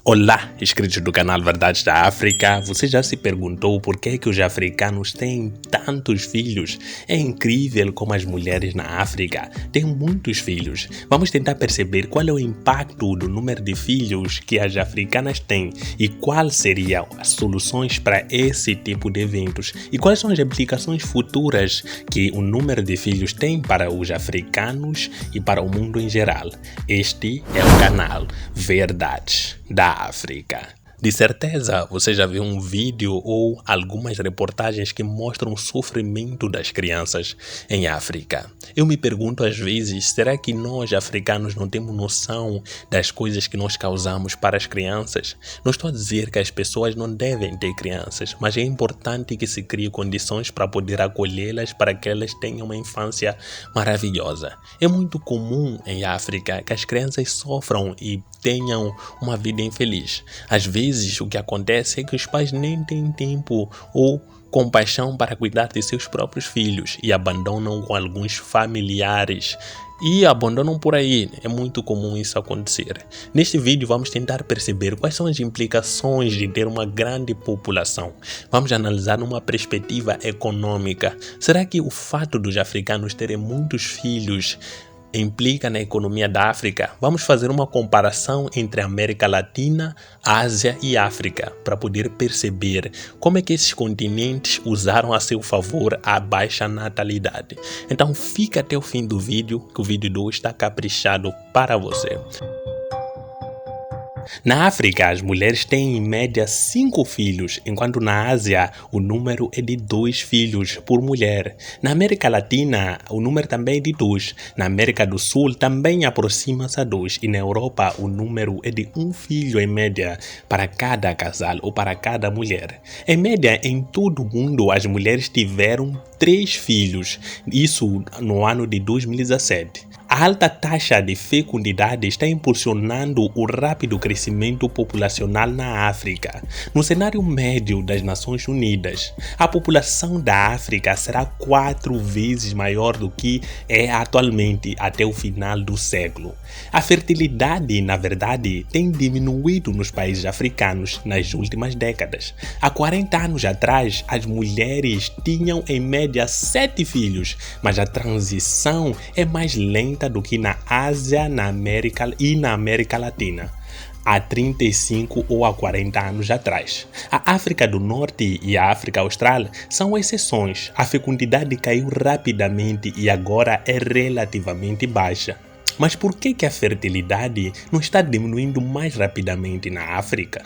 Olá, inscritos do canal Verdades da África. Você já se perguntou por que os africanos têm tantos filhos? É incrível como as mulheres na África têm muitos filhos. Vamos tentar perceber qual é o impacto do número de filhos que as africanas têm e quais seriam as soluções para esse tipo de eventos e quais são as implicações futuras que o número de filhos tem para os africanos e para o mundo em geral. Este é o canal Verdades da África. De certeza, você já viu um vídeo ou algumas reportagens que mostram o sofrimento das crianças em África. Eu me pergunto às vezes, será que nós africanos não temos noção das coisas que nós causamos para as crianças? Não estou a dizer que as pessoas não devem ter crianças, mas é importante que se criem condições para poder acolhê-las para que elas tenham uma infância maravilhosa. É muito comum em África que as crianças sofram e tenham uma vida infeliz. Às vezes, o que acontece é que os pais nem têm tempo ou compaixão para cuidar de seus próprios filhos e abandonam com alguns familiares e abandonam por aí. É muito comum isso acontecer. Neste vídeo vamos tentar perceber quais são as implicações de ter uma grande população. Vamos analisar numa perspectiva econômica. Será que o fato dos africanos terem muitos filhos implica na economia da África? Vamos fazer uma comparação entre a América Latina, Ásia e África para poder perceber como é que esses continentes usaram a seu favor a baixa natalidade. Então fica até o fim do vídeo, que o vídeo de hoje está caprichado para você. Na África, as mulheres têm em média 5 filhos, enquanto na Ásia o número é de 2 filhos por mulher. Na América Latina, o número também é de 2. Na América do Sul também aproxima-se a 2. E na Europa, o número é de 1 filho em média para cada casal ou para cada mulher. Em média, em todo o mundo, as mulheres tiveram 3 filhos, isso no ano de 2017. A alta taxa de fecundidade está impulsionando o rápido crescimento populacional na África. No cenário médio das Nações Unidas, a população da África será 4 vezes maior do que é atualmente até o final do século. A fertilidade, na verdade, tem diminuído nos países africanos nas últimas décadas. Há 40 anos atrás, as mulheres tinham em média 7 filhos, mas a transição é mais lenta do que na Ásia, na América e na América Latina há 35 ou há 40 anos atrás. A África do Norte e a África Austral são exceções. A fecundidade caiu rapidamente e agora é relativamente baixa. Mas por que a fertilidade não está diminuindo mais rapidamente na África?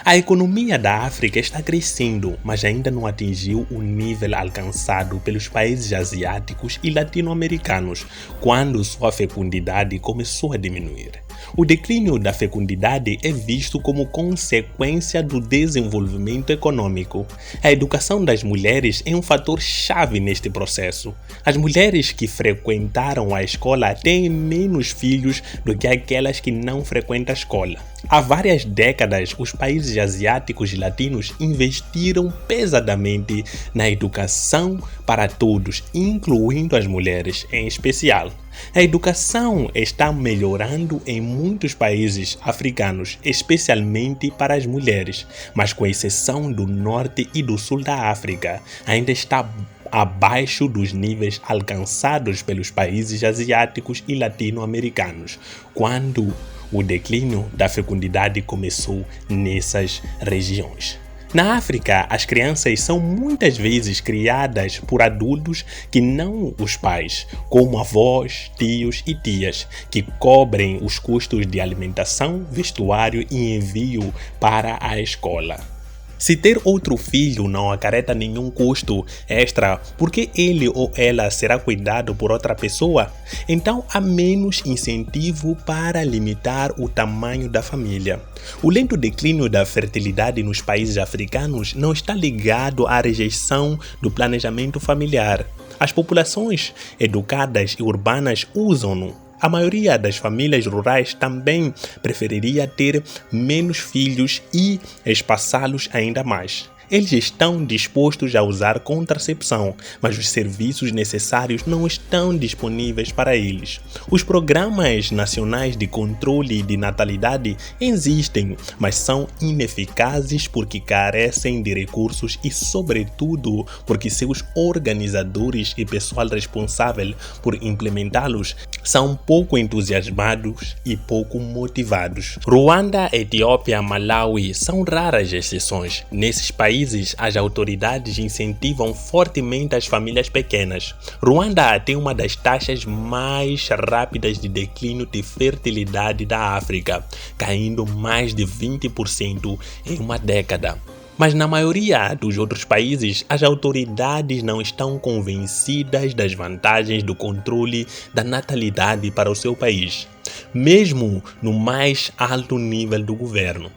A economia da África está crescendo, mas ainda não atingiu o nível alcançado pelos países asiáticos e latino-americanos, quando sua fecundidade começou a diminuir. O declínio da fecundidade é visto como consequência do desenvolvimento econômico. A educação das mulheres é um fator chave neste processo. As mulheres que frequentaram a escola têm menos filhos do que aquelas que não frequentam a escola. Há várias décadas, os países asiáticos e latinos investiram pesadamente na educação para todos, incluindo as mulheres em especial. A educação está melhorando em muitos países africanos, especialmente para as mulheres, mas com exceção do norte e do sul da África, ainda está abaixo dos níveis alcançados pelos países asiáticos e latino-americanos, quando o declínio da fecundidade começou nessas regiões. Na África, as crianças são muitas vezes criadas por adultos que não os pais, como avós, tios e tias, que cobrem os custos de alimentação, vestuário e envio para a escola. Se ter outro filho não acarreta nenhum custo extra, porque ele ou ela será cuidado por outra pessoa, então há menos incentivo para limitar o tamanho da família. O lento declínio da fertilidade nos países africanos não está ligado à rejeição do planejamento familiar. As populações educadas e urbanas usam-no. A maioria das famílias rurais também preferiria ter menos filhos e espaçá-los ainda mais. Eles estão dispostos a usar contracepção, mas os serviços necessários não estão disponíveis para eles. Os programas nacionais de controle de natalidade existem, mas são ineficazes porque carecem de recursos e, sobretudo, porque seus organizadores e pessoal responsável por implementá-los são pouco entusiasmados e pouco motivados. Ruanda, Etiópia, Malawi são raras exceções. Nesses países, as autoridades incentivam fortemente as famílias pequenas. Ruanda tem uma das taxas mais rápidas de declínio de fertilidade da África, caindo mais de 20% em uma década. Mas na maioria dos outros países, as autoridades não estão convencidas das vantagens do controle da natalidade para o seu país, mesmo no mais alto nível do governo.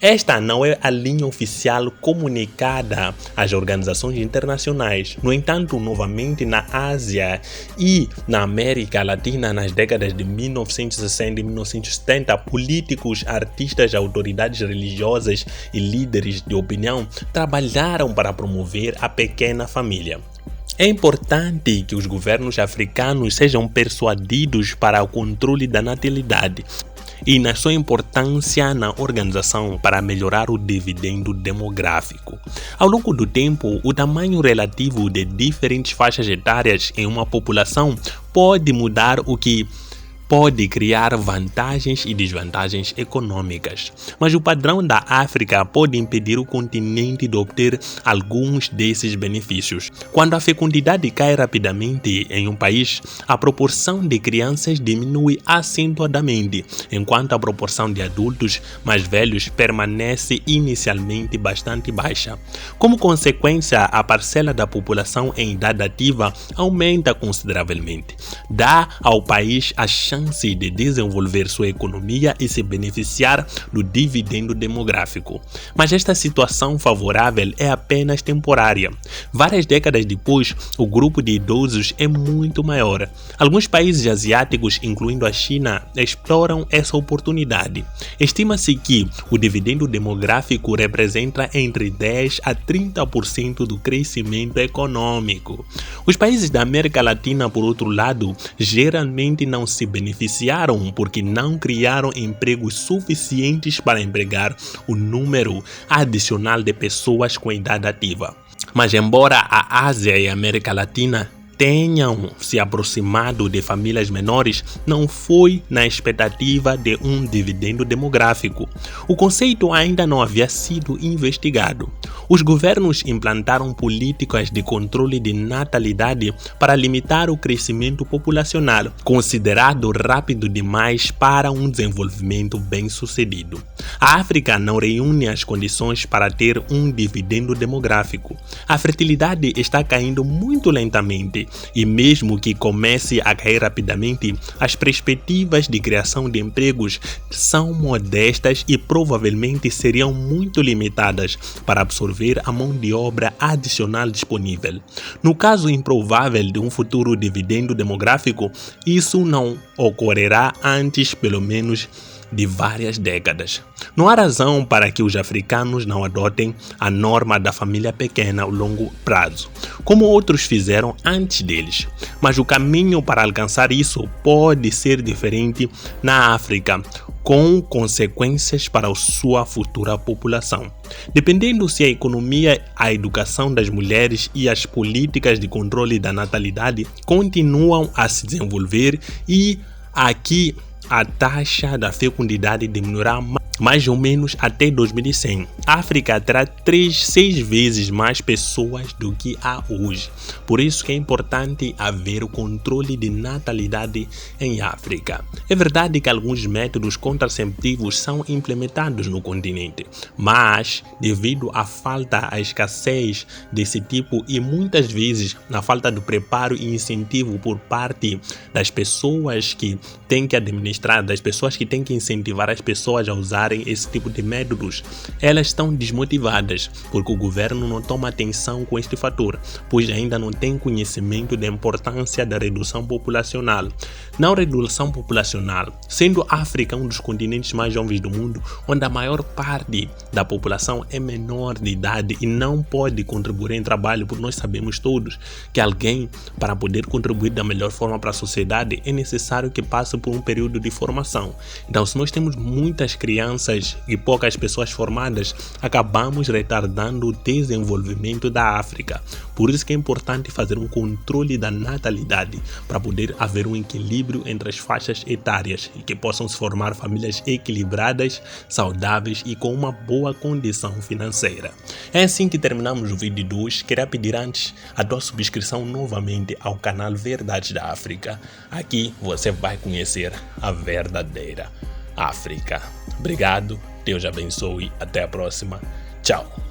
Esta não é a linha oficial comunicada às organizações internacionais. No entanto, novamente na Ásia e na América Latina, nas décadas de 1960 e 1970, políticos, artistas, autoridades religiosas e líderes de opinião trabalharam para promover a pequena família. É importante que os governos africanos sejam persuadidos para o controle da natalidade e na sua importância na organização para melhorar o dividendo demográfico. Ao longo do tempo, o tamanho relativo de diferentes faixas etárias em uma população pode mudar, o que pode criar vantagens e desvantagens econômicas. Mas o padrão da África pode impedir o continente de obter alguns desses benefícios. Quando a fecundidade cai rapidamente em um país, a proporção de crianças diminui acentuadamente, enquanto a proporção de adultos mais velhos permanece inicialmente bastante baixa. Como consequência, a parcela da população em idade ativa aumenta consideravelmente. Dá ao país a chance de desenvolver sua economia e se beneficiar do dividendo demográfico. Mas esta situação favorável é apenas temporária. Várias décadas depois, o grupo de idosos é muito maior. Alguns países asiáticos, incluindo a China, exploram essa oportunidade. Estima-se que o dividendo demográfico representa entre 10% a 30% do crescimento econômico. Os países da América Latina, por outro lado, geralmente não se beneficiaram porque não criaram empregos suficientes para empregar o número adicional de pessoas com idade ativa. Mas embora a Ásia e a América Latina tenham se aproximado de famílias menores, não foi na expectativa de um dividendo demográfico. O conceito ainda não havia sido investigado. Os governos implantaram políticas de controle de natalidade para limitar o crescimento populacional, considerado rápido demais para um desenvolvimento bem-sucedido. A África não reúne as condições para ter um dividendo demográfico. A fertilidade está caindo muito lentamente e mesmo que comece a cair rapidamente, as perspectivas de criação de empregos são modestas e provavelmente seriam muito limitadas para absorver a mão de obra adicional disponível. No caso improvável de um futuro dividendo demográfico, isso não ocorrerá antes, pelo menos, de várias décadas. Não há razão para que os africanos não adotem a norma da família pequena ao longo prazo, como outros fizeram antes deles. Mas o caminho para alcançar isso pode ser diferente na África, com consequências para a sua futura população. Dependendo se a economia, a educação das mulheres e as políticas de controle da natalidade continuam a se desenvolver, e aqui a taxa da fecundidade diminuirá mais ou menos até 2100. A África terá 6 vezes mais pessoas do que há hoje. Por isso que é importante haver o controle de natalidade em África. É verdade que alguns métodos contraceptivos são implementados no continente, mas devido à falta, à escassez desse tipo e muitas vezes na falta de preparo e incentivo por parte das pessoas que têm que administrar, das pessoas que têm que incentivar as pessoas a usarem usarem esse tipo de métodos, elas estão desmotivadas, porque o governo não toma atenção com este fator, pois ainda não tem conhecimento da importância da redução populacional. Na redução populacional, sendo a África um dos continentes mais jovens do mundo, onde a maior parte da população é menor de idade e não pode contribuir em trabalho, porque nós sabemos todos que alguém, para poder contribuir da melhor forma para a sociedade, é necessário que passe por um período de formação. Então, se nós temos muitas crianças e poucas pessoas formadas, acabamos retardando o desenvolvimento da África. Por isso que é importante fazer um controle da natalidade, para poder haver um equilíbrio entre as faixas etárias e que possam se formar famílias equilibradas, saudáveis e com uma boa condição financeira. É assim que terminamos o vídeo de hoje. Queria pedir antes a tua subscrição novamente ao canal Verdades da África. Aqui você vai conhecer a verdadeira África. Obrigado, Deus abençoe, até a próxima. Tchau.